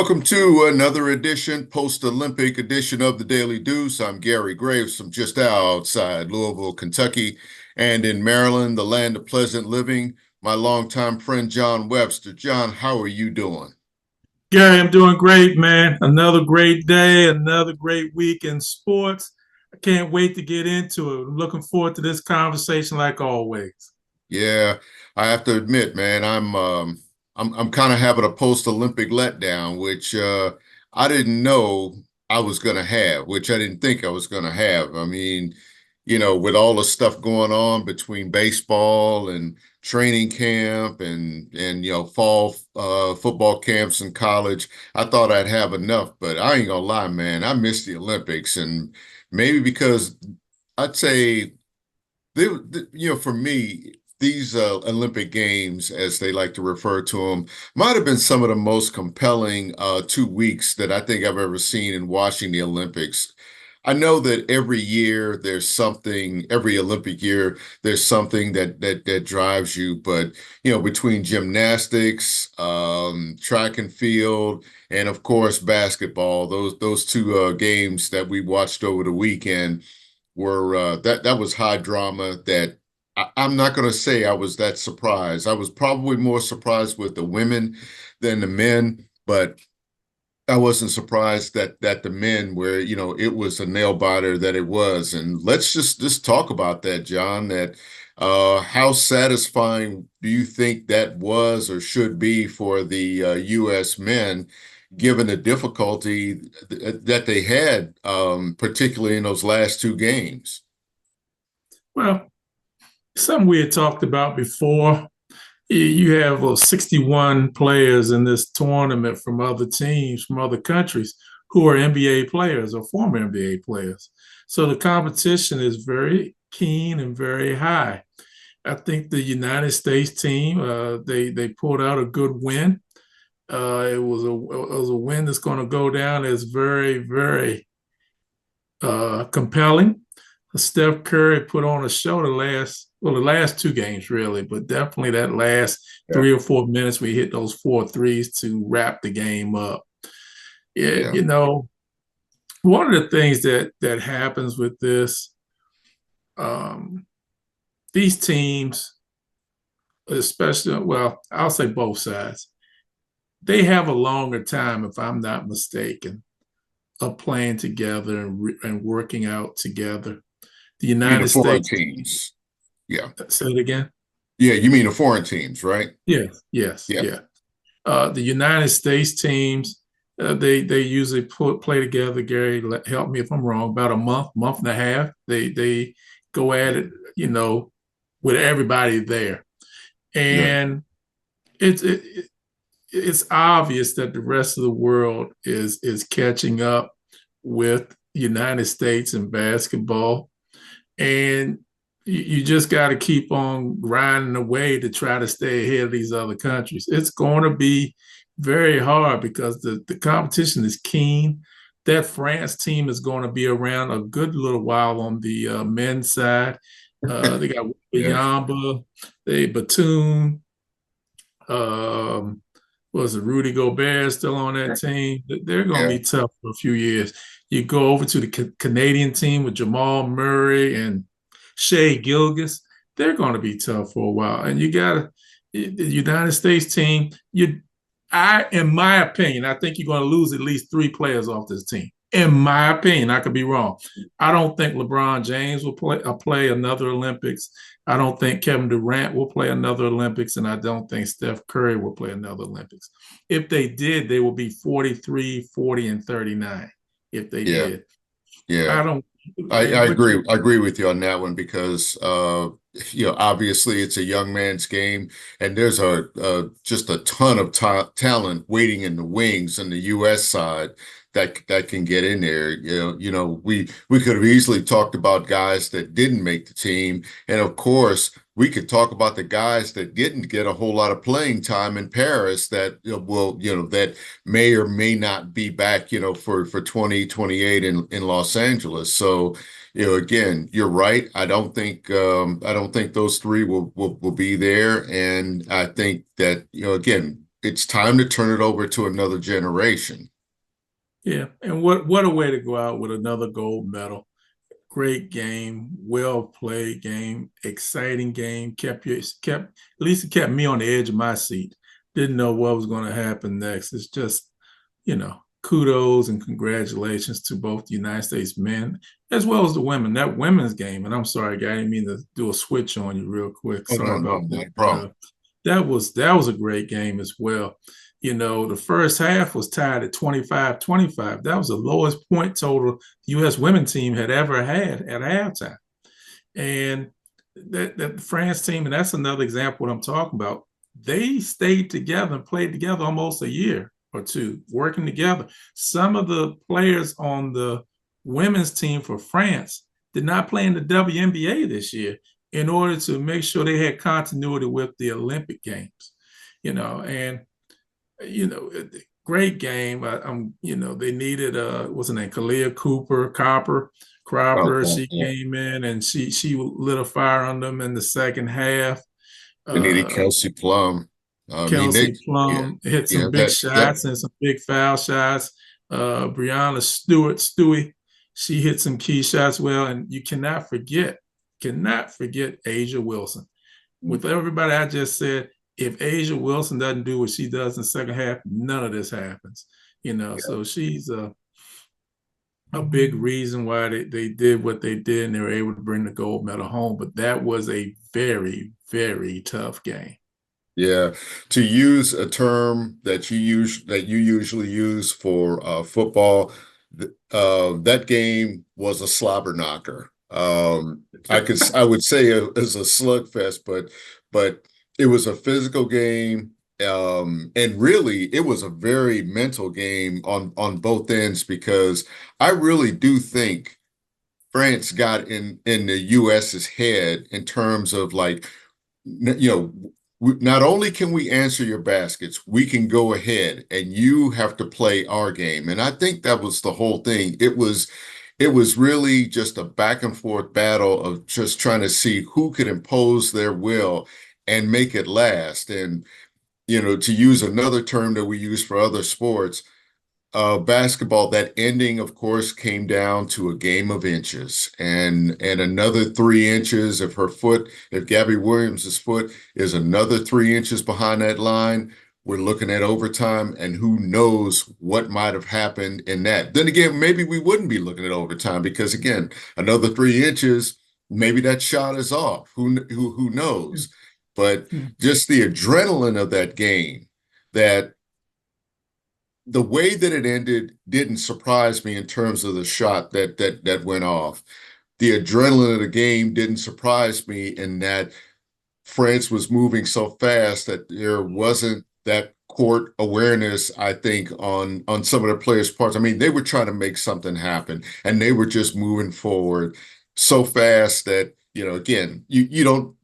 Welcome to another edition, post-Olympic edition of the Daily Deuce. I'm Gary Graves from just outside Louisville, Kentucky, and in Maryland, the land of pleasant living, my longtime friend John Webster. John, how are you doing? Gary, I'm doing great, man. Another great day, another great week in sports. I can't wait to get into it. I'm looking forward to this conversation like always. Yeah, I have to admit, man, I'm kind of having a post-Olympic letdown, which I didn't know I was going to have, which I didn't think I was going to have. I mean, with all the stuff going on between baseball and training camp and fall football camps in college, I thought I'd have enough, but I ain't gonna lie, man, I missed the Olympics, and maybe because I'd say for me, these Olympic Games, as they like to refer to them, might have been some of the most compelling 2 weeks that I think I've ever seen in watching the Olympics. I know that every year there's something, every Olympic year there's something that drives you, but between gymnastics, track and field, and of course basketball, those two games that we watched over the weekend were that was high drama that I'm not going to say I was that surprised. I was probably more surprised with the women than the men, but I wasn't surprised that the men were, it was a nail biter that it was. And let's just talk about that, John, that how satisfying do you think that was or should be for the U.S. men, given the difficulty that they had, particularly in those last two games? Well, something we had talked about before. You have 61 players in this tournament from other teams, from other countries, who are NBA players or former NBA players. So the competition is very keen and very high. I think the United States team, they pulled out a good win. It was a win that's going to go down as very, very compelling. Steph Curry put on a show the last two games really, but definitely that last Yeah, 3 or 4 minutes we hit those four threes to wrap the game up. Yeah, yeah. one of the things that happens with this, um, these teams, especially, well, I'll say both sides, they have a longer time, if I'm not mistaken, of playing together and working out together. The You mean the United foreign States, teams? Yeah, say it again. yeah. You mean the foreign teams, right? Yes, yes, Yeah, yeah. The United States teams, they usually play together. Gary, help me if I'm wrong. About a month and a half. They go at it, with everybody there, yeah. and it's obvious that the rest of the world is catching up with United States in basketball, and you just got to keep on grinding away to try to stay ahead of these other countries. It's going to be very hard because the competition is keen. That France team is going to be around a good little while on the men's side. They got Yeah, Yamba, they Batum, um, was it Rudy Gobert still on that team? They're going to yeah, be tough for a few years. You go over to the Canadian team with Jamal Murray and Shea Gilgis, they're going to be tough for a while. And you got the United States team. In my opinion, I think you're going to lose at least three players off this team. In my opinion, I could be wrong. I don't think LeBron James will play another Olympics. I don't think Kevin Durant will play another Olympics, and I don't think Steph Curry will play another Olympics. If they did, they would be 43, 40, and 39 if they yeah, did. yeah. I don't, I but agree. I agree with you on that one because obviously it's a young man's game, and there's just a ton of talent waiting in the wings on the U.S. side that can get in there. We could have easily talked about guys that didn't make the team, and of course we could talk about the guys that didn't get a whole lot of playing time in Paris that that may or may not be back, for 2028 in Los Angeles. So, again, you're right. I don't think those three will be there. And I think that, again, it's time to turn it over to another generation. Yeah, and what a way to go out with another gold medal. Great game, well played game, exciting game. Kept at least it kept me on the edge of my seat. Didn't know what was going to happen next. It's just, kudos and congratulations to both the United States men as well as the women. That women's game, and I'm sorry, guy, I didn't mean to do a switch on you real quick. Oh, Sorry no, no, about not that. a But problem. that was a great game as well. The first half was tied at 25-25. That was the lowest point total the U.S. women's team had ever had at halftime. And that France team, and that's another example what I'm talking about. They stayed together and played together almost a year or two, working together. Some of the players on the women's team for France did not play in the WNBA this year in order to make sure they had continuity with the Olympic Games. And you know, great game. They needed what's her name, Kalia Cropper. Okay, She yeah. came in and she lit a fire on them in the second half. They needed Uh, Kelsey Plum. I mean, Kelsey yeah, Plum hit yeah, some big that, shots and some big foul shots. Brianna Stewie, she hit some key shots well, and you cannot forget Asia Wilson. With everybody I just said, if Asia Wilson doesn't do what she does in the second half, none of this happens. So she's a big reason why they did what they did and they were able to bring the gold medal home. But that was a very, very tough game. yeah. To use a term that you usually use for football, that game was a slobber knocker. I would say it was a slugfest, but it was a physical game. And really, it was a very mental game on both ends because I really do think France got in the US's head in terms of like, you know, not only can we answer your baskets, we can go ahead and you have to play our game. And I think that was the whole thing. It was really just a back and forth battle of just trying to see who could impose their will and make it last. And, to use another term that we use for other sports, basketball, that ending, of course, came down to a game of inches, and another 3 inches. If Gabby Williams's foot is another 3 inches behind that line, we're looking at overtime, and who knows what might have happened in that. Then again, maybe we wouldn't be looking at overtime because again, another 3 inches, maybe that shot is off. Who knows? But just the adrenaline of that game, that the way that it ended didn't surprise me in terms of the shot that went off. The adrenaline of the game didn't surprise me in that France was moving so fast that there wasn't that court awareness, I think, on some of the players' parts. I mean, they were trying to make something happen and they were just moving forward so fast that, again, you don't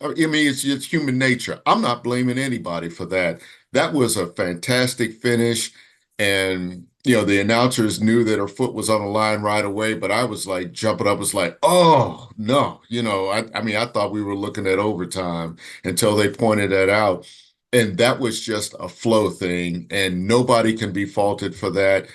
I mean, it's human nature. I'm not blaming anybody for that. That was a fantastic finish, and the announcers knew that her foot was on the line right away. But I was like jumping up, was like, "Oh no!" I mean, I thought we were looking at overtime until they pointed that out, and that was just a flow thing, and nobody can be faulted for that.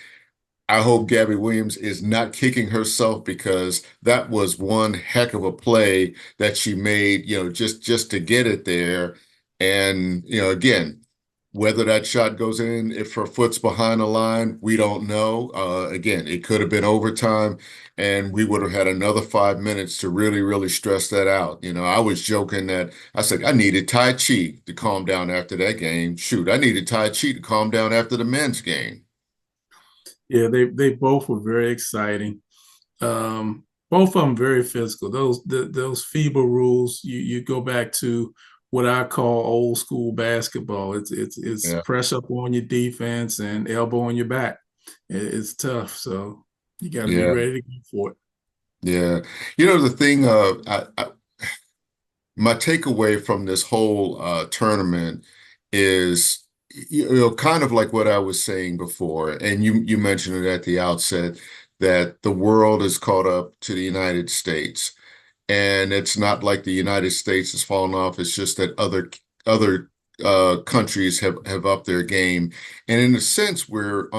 I hope Gabby Williams is not kicking herself because that was one heck of a play that she made, just to get it there. And, again, whether that shot goes in, if her foot's behind the line, we don't know. Again, it could have been overtime, and we would have had another 5 minutes to really, really stress that out. I was joking that I said I needed Tai Chi to calm down after that game. Shoot, I needed Tai Chi to calm down after the men's game. Yeah, they both were very exciting. Both of them very physical. Those FIBA rules, you go back to what I call old school basketball. It's Yeah. press up on your defense and elbow on your back. It's tough, so you got to be Yeah. ready to go for it. Yeah. The thing, my takeaway from this whole tournament is, kind of like what I was saying before, and you mentioned it at the outset, that the world is caught up to the United States. And it's not like the United States has fallen off. It's just that other countries have upped their game, and in a sense, we're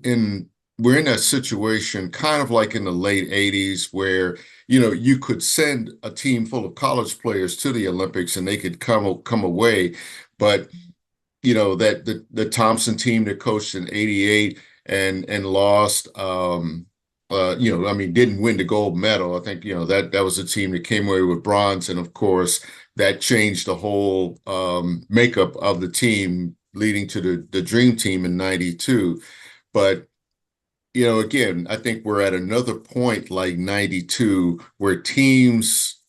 in a situation kind of like in the late '80s where you could send a team full of college players to the Olympics and they could come away, but that the Thompson team that coached in '88 and lost. I mean, didn't win the gold medal. I think, that was a team that came away with bronze. And of course, that changed the whole makeup of the team, leading to the Dream Team in '92. But, again, I think we're at another point like '92 where teams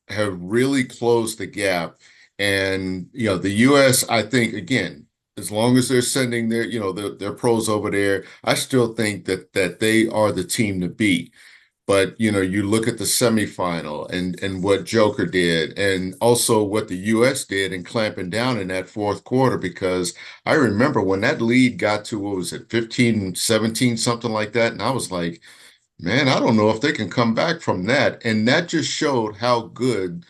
have really closed the gap. And, the US, I think, again, as long as they're sending their pros over there, I still think that they are the team to beat. But, you look at the semifinal and what Joker did, and also what the US did in clamping down in that fourth quarter, because I remember when that lead got to, what was it, 15, 17, something like that. And I was like, man, I don't know if they can come back from that. And that just showed how good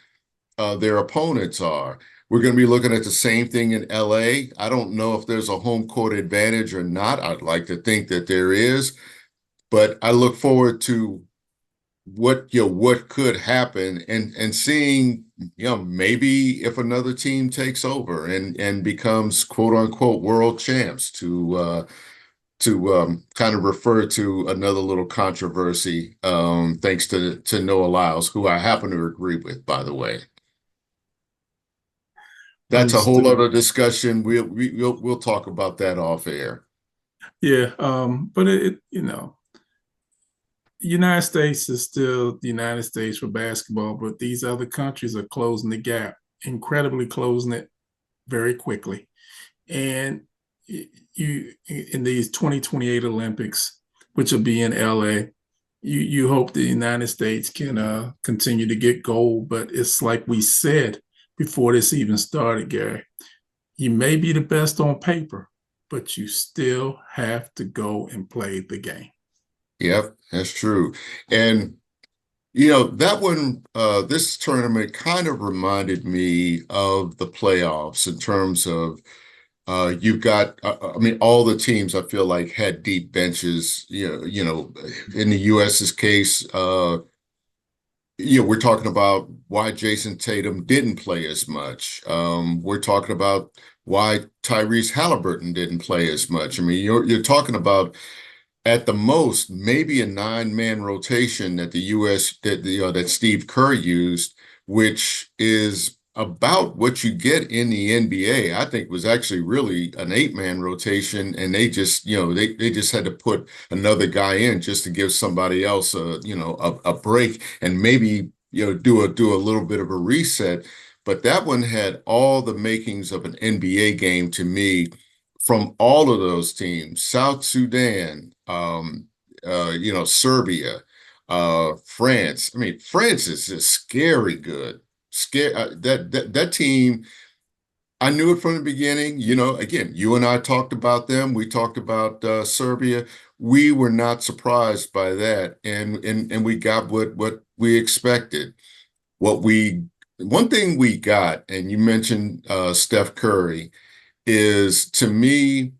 their opponents are. We're going to be looking at the same thing in LA. I don't know if there's a home court advantage or not. I'd like to think that there is, but I look forward to what could happen, and seeing, maybe if another team takes over and becomes quote unquote world champs, to kind of refer to another little controversy, thanks to Noah Lyles, who I happen to agree with, by the way. That's a whole Understood. other discussion. We'll talk about that off air. Yeah, but the United States is still the United States for basketball, but these other countries are closing the gap, incredibly closing it very quickly. And you in these 2028 Olympics, which will be in LA, you hope the United States can continue to get gold, but it's like we said before this even started, Gary. You may be the best on paper, but you still have to go and play the game. Yep, that's true. And that one, this tournament kind of reminded me of the playoffs in terms of you've got, I mean, all the teams I feel like had deep benches. In the US's case, we're talking about why Jason Tatum didn't play as much. We're talking about why Tyrese Halliburton didn't play as much. I mean, you're talking about at the most maybe a nine-man rotation that the U.S. that Steve Kerr used, which is about what you get in the NBA. I think was actually really an eight-man rotation, and they just they just had to put another guy in just to give somebody else a break, and maybe do a little bit of a reset. But that one had all the makings of an NBA game to me, from all of those teams: South Sudan, Serbia, France. I mean, France is just scary good. Scare that team. I knew it from the beginning. Again, you and I talked about them. We talked about Serbia. We were not surprised by that, and we got what we expected. What we One thing we got, and you mentioned Steph Curry, is, to me,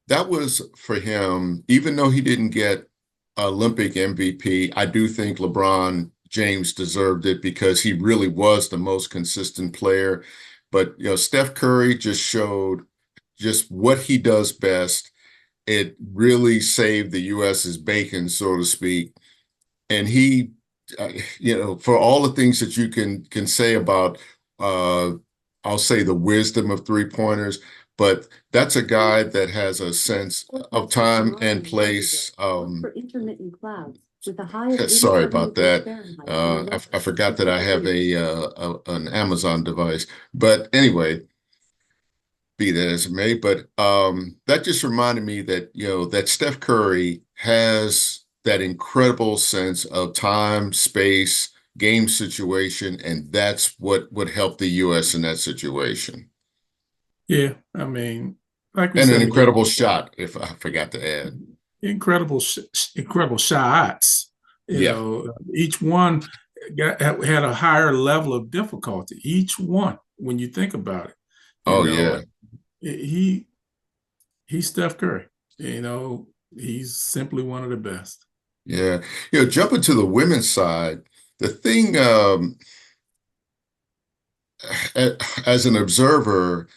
that was for him, even though he didn't get Olympic MVP. I do think LeBron James deserved it because he really was the most consistent player. But, Steph Curry just showed just what he does best. It really saved the US's bacon, so to speak. And he, for all the things that you can say about, uh, I'll say, the wisdom of three-pointers, but that's a guy that has a sense of time and place. For intermittent clouds with a high of Sorry 87 about degrees that. Fahrenheit. I forgot that I have an Amazon device. But anyway, be that as it may. But that just reminded me that that Steph Curry has that incredible sense of time, space, game situation, and that's what would help the U.S. in that situation. Yeah, I mean, like we And an said again, incredible shot, if I forgot to add. incredible, incredible shots. Yeah. Each one had a higher level of difficulty. Each one, when you think about it, You Oh know, yeah. and he's Steph Curry. You know, he's simply one of the best. Yeah. Jumping to the women's side, the thing as an observer,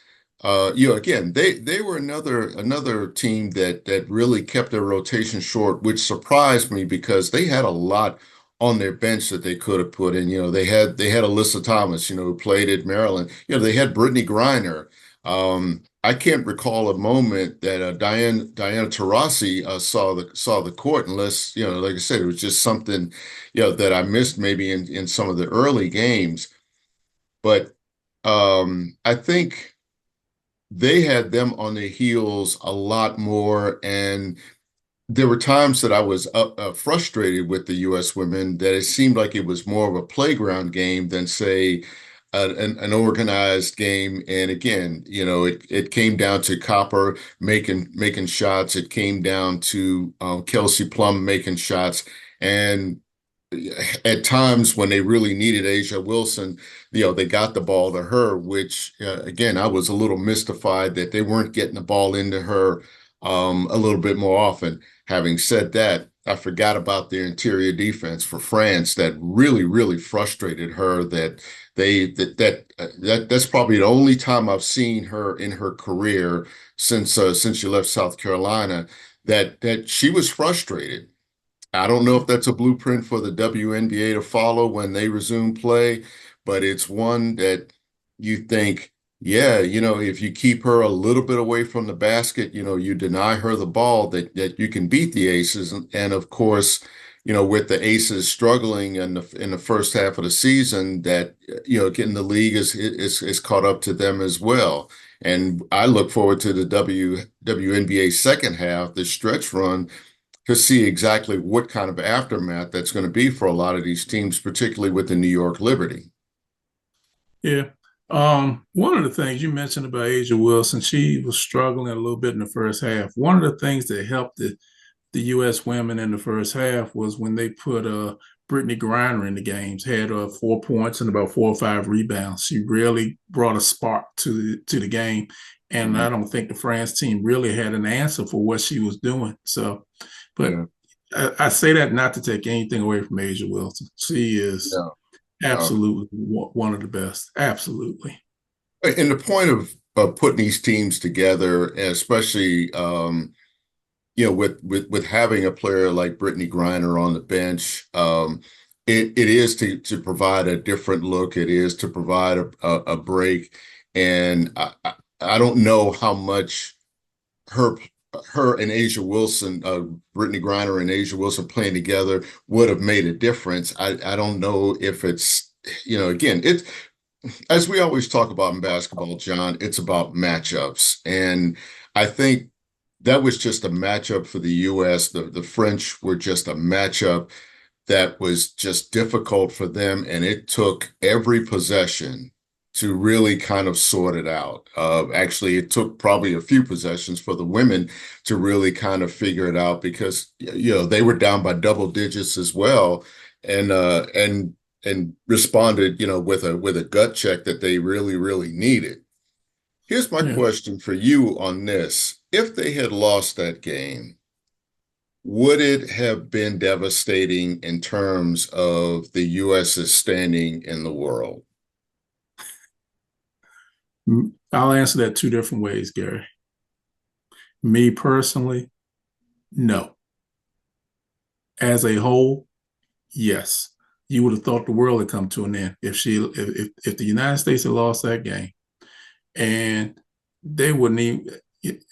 again, they were another team that really kept their rotation short, which surprised me because they had a lot on their bench that they could have put in. They had Alyssa Thomas, who played at Maryland. They had Brittany Griner. I can't recall a moment that Diana Taurasi saw the court unless, like I said, it was just something, that I missed maybe in some of the early games. But I think they had them on their heels a lot more, and there were times that I was frustrated with the U.S. women that it seemed like it was more of a playground game than, say, an organized game. And again, it came down to Copper making shots. It came down to Kelsey Plum making shots, and at times when they really needed Asia Wilson, they got the ball to her, which again, I was a little mystified that they weren't getting the ball into her a little bit more often. Having said that, I forgot about their interior defense for France that really, really frustrated her. That's probably the only time I've seen her in her career since she left South Carolina that she was frustrated. I don't know if that's a blueprint for the WNBA to follow when they resume play, but it's one that you think, yeah, if you keep her a little bit away from the basket, you deny her the ball, that you can beat the Aces. And of course, with the Aces struggling in the first half of the season, that getting the league is caught up to them as well. And I look forward to the WNBA second half, the stretch run, to see exactly what kind of aftermath that's going to be for a lot of these teams, particularly with the New York Liberty. Yeah. One of the things you mentioned about Asia Wilson, she was struggling a little bit in the first half. One of the things that helped the U.S. women in the first half was when they put Brittany Griner in the games, had 4 points and about 4 or 5 rebounds. She really brought a spark to the game. And Mhm. I don't think the France team really had an answer for what she was doing. So, but Yeah, I say that not to take anything away from Asia Wilson. She is yeah. absolutely one of the best. Absolutely. And the point of putting these teams together, and especially with having a player like Brittany Griner on the bench, it is to provide a different look. It is to provide a break, and I don't know how much her her and Asia Wilson, Brittany Griner and Asia Wilson playing together would have made a difference. I don't know if it's, again, it's as we always talk about in basketball, John, it's about matchups. And I think that was just a matchup for the US. The French were just a matchup that was just difficult for them, and it took every possession to really kind of sort it out. Actually, it took probably a few possessions for the women to really kind of figure it out because they were down by double digits as well, and responded with a gut check that they really really needed. Here's my Yeah. question for you on this: if they had lost that game, would it have been devastating in terms of the US's standing in the world? I'll answer that two different ways, Gary. Me personally, no. As a whole, yes. You would have thought the world had come to an end if the United States had lost that game, and they wouldn't even.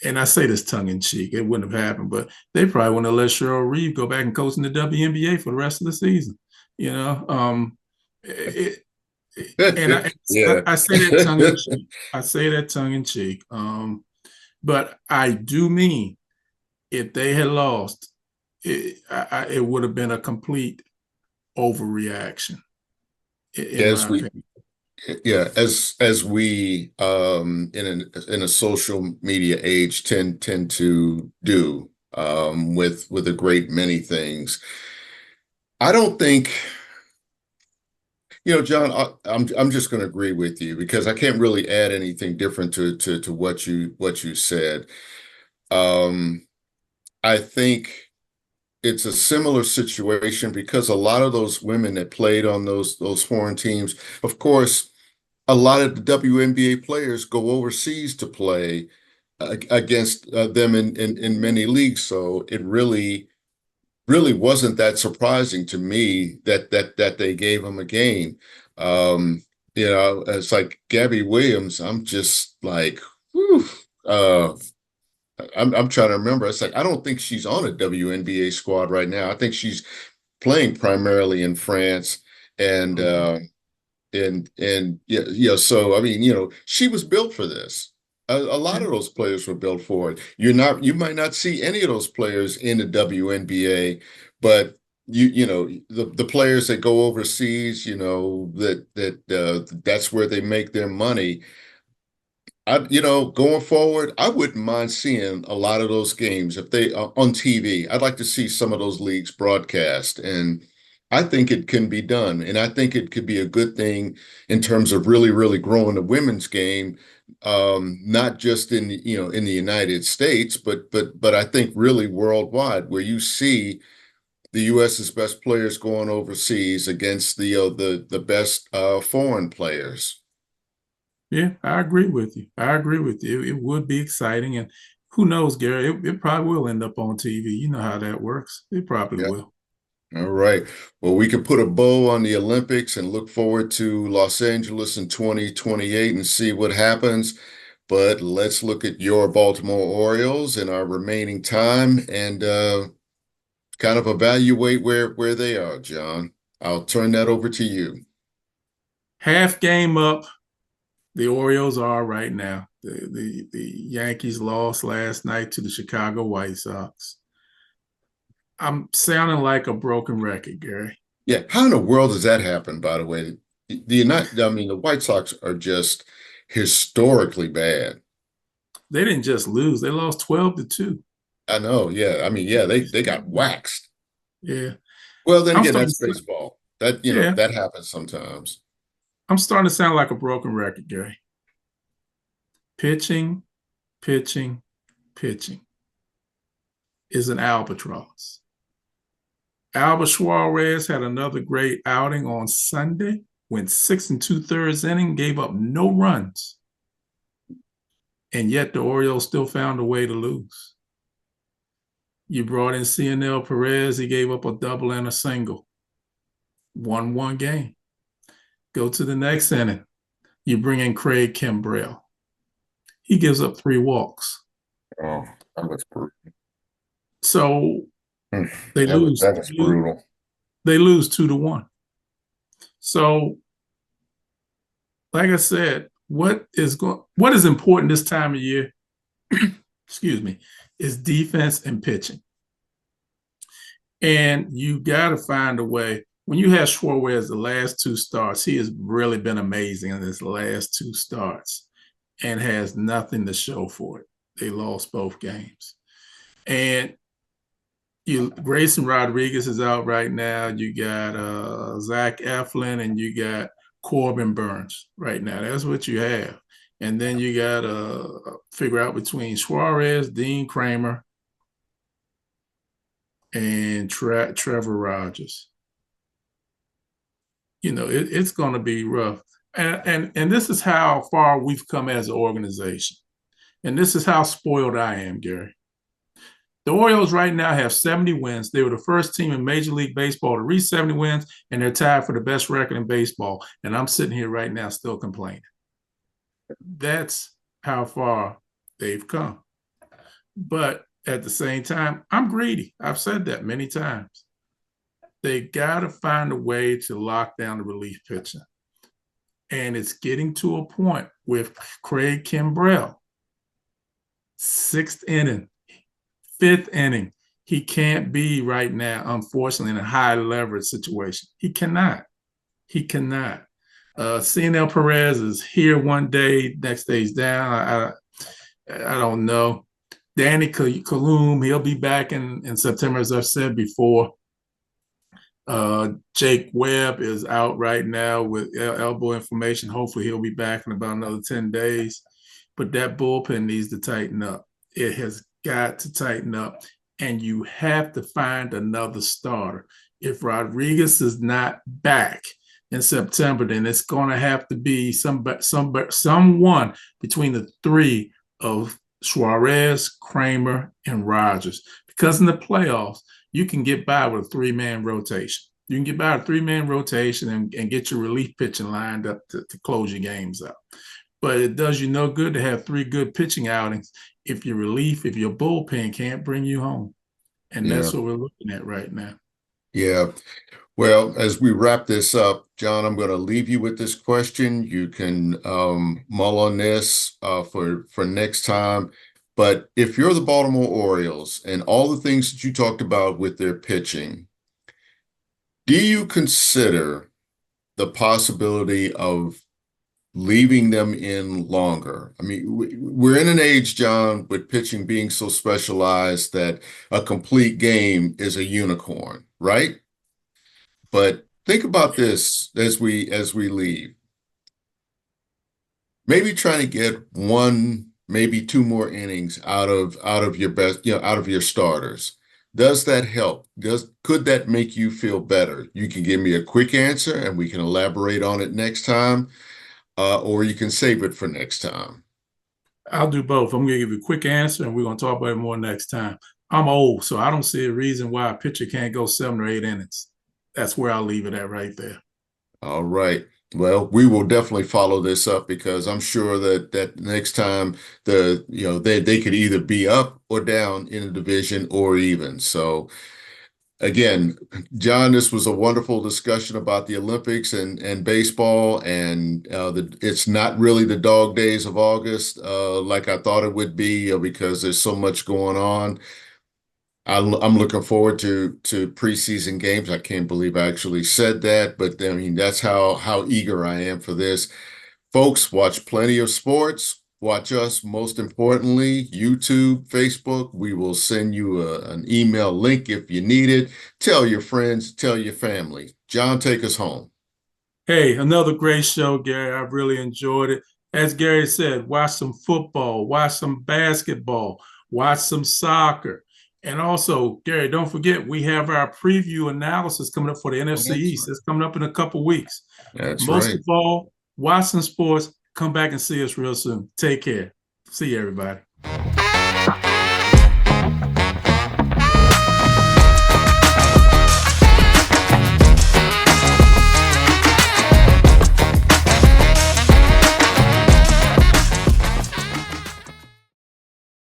And I say this tongue in cheek, it wouldn't have happened, but they probably wouldn't have let Cheryl Reeve go back and coach in the WNBA for the rest of the season. You know, it, and Yeah. I say that tongue in cheek. I say that tongue in cheek. But I do mean if they had lost, it would have been a complete overreaction, in As my we opinion. as we in a social media age tend to do with a great many things. I don't think John, I'm just going to agree with you because I can't really add anything different to what you said. Um, I think it's a similar situation because a lot of those women that played on those foreign teams, of course, a lot of the WNBA players go overseas to play against them in many leagues. So it really wasn't that surprising to me that they gave him a game. Um, it's like Gabby Williams. I'm just like, whew, uh, I'm trying to remember. It's like I don't think she's on a WNBA squad right now. I think she's playing primarily in France, and Mhm. yeah, yeah. So I mean, she was built for this. A lot Yeah. of those players were built for it. You might not see any of those players in the WNBA, but the players that go overseas, that's where they make their money. Going forward, I wouldn't mind seeing a lot of those games if they on TV. I'd like to see some of those leagues broadcast, and I think it can be done. And I think it could be a good thing in terms of really, really growing the women's game, not just in the United States, but I think really worldwide, where you see the U.S.'s best players going overseas against the best foreign players. Yeah, I agree with you. I agree with you. It would be exciting. And who knows, Gary, it probably will end up on TV. You know how that works. It probably Yeah. will. All right. Well, we can put a bow on the Olympics and look forward to Los Angeles in 2028 and see what happens. But let's look at your Baltimore Orioles in our remaining time and kind of evaluate where they are, John. I'll turn that over to you. Half game up, the Orioles are right now. The Yankees lost last night to the Chicago White Sox. I'm sounding like a broken record, Gary. Yeah, how in the world does that happen, by the way? I mean, the White Sox are just historically bad. They didn't just lose, they lost 12-2. I know, yeah. I mean, yeah, they got waxed. Yeah. Well, then I'm again, starting that's to baseball. That, yeah. that happens sometimes. I'm starting to sound like a broken record, Gary. Pitching, pitching, pitching is an albatross. Albert Suarez had another great outing on Sunday, went 6 and 2/3 inning, gave up no runs, and yet the Orioles still found a way to lose. You brought in CNL Perez, he gave up a double and a single, won one game. Go to the next inning. You bring in Craig Kimbrell. He gives up 3 walks. Oh, that was brutal. So Mm, they lose. that was brutal. They lose 2-1. So, like I said, what is important this time of year? Excuse me, is defense and pitching. And you got to find a way. When you have Schwarber the last 2 starts, he has really been amazing in his last 2 starts and has nothing to show for it. They lost both games. And Grayson Rodriguez is out right now. You got Zach Eflin and you got Corbin Burns right now. That's what you have. And then you got to figure out between Suarez, Dean Kramer, and Trevor Rogers. It's going to be rough. And this is how far we've come as an organization. And this is how spoiled I am, Gary. The Orioles right now have 70 wins. They were the first team in Major League Baseball to reach 70 wins, and they're tied for the best record in baseball. And I'm sitting here right now still complaining. That's how far they've come. But at the same time, I'm greedy. I've said that many times. They got to find a way to lock down the relief pitching. And it's getting to a point with Craig Kimbrell, 6th inning, 5th inning. He can't be right now, unfortunately, in a high leverage situation. He cannot. He cannot. CNL Perez is here one day, next day he's down. I don't know. Danny Kaloum, he'll be back in September, as I've said before. Jake Webb is out right now with elbow inflammation. Hopefully he'll be back in about another 10 days. But that bullpen needs to tighten up. It has got to tighten up. And you have to find another starter. If Rodriguez is not back in September, then it's going to have to be someone between the three of Suarez, Kramer, and Rogers. Because in the playoffs, you can get by with a three-man rotation. You can get by a three-man rotation and get your relief pitching lined up to close your games out. But it does you no good to have three good pitching outings if your bullpen can't bring you home. And that's what we're looking at right now. Yeah. Well, as we wrap this up, John, I'm going to leave you with this question. You can mull on this for next time. But if you're the Baltimore Orioles and all the things that you talked about with their pitching, do you consider the possibility of leaving them in longer? I mean, we're in an age, John, with pitching being so specialized that a complete game is a unicorn, right? But think about this as we leave. Maybe trying to get one, maybe two more innings out of your best, out of your starters. Does that help? Could that make you feel better? You can give me a quick answer and we can elaborate on it next time, or you can save it for next time. I'll do both. I'm going to give you a quick answer and we're going to talk about it more next time. I'm old, so I don't see a reason why a pitcher can't go 7 or 8 innings. That's where I'll leave it at right there. All right. Well, we will definitely follow this up because I'm sure that next time they could either be up or down in a division or even. So again, John, this was a wonderful discussion about the Olympics and baseball, and it's not really the dog days of August like I thought it would be because there's so much going on. I'm looking forward to preseason games. I can't believe I actually said that, but I mean, that's how eager I am for this. Folks, watch plenty of sports. Watch us, most importantly, YouTube, Facebook. We will send you an email link if you need it. Tell your friends, tell your family. John, take us home. Hey, another great show, Gary. I've really enjoyed it. As Gary said, watch some football, watch some basketball, watch some soccer. And also, Gary, don't forget, we have our preview analysis coming up for the NFC East. It's coming up in a couple weeks. That's Most right. of all, watch some sports. Come back and see us real soon. Take care. See you, everybody.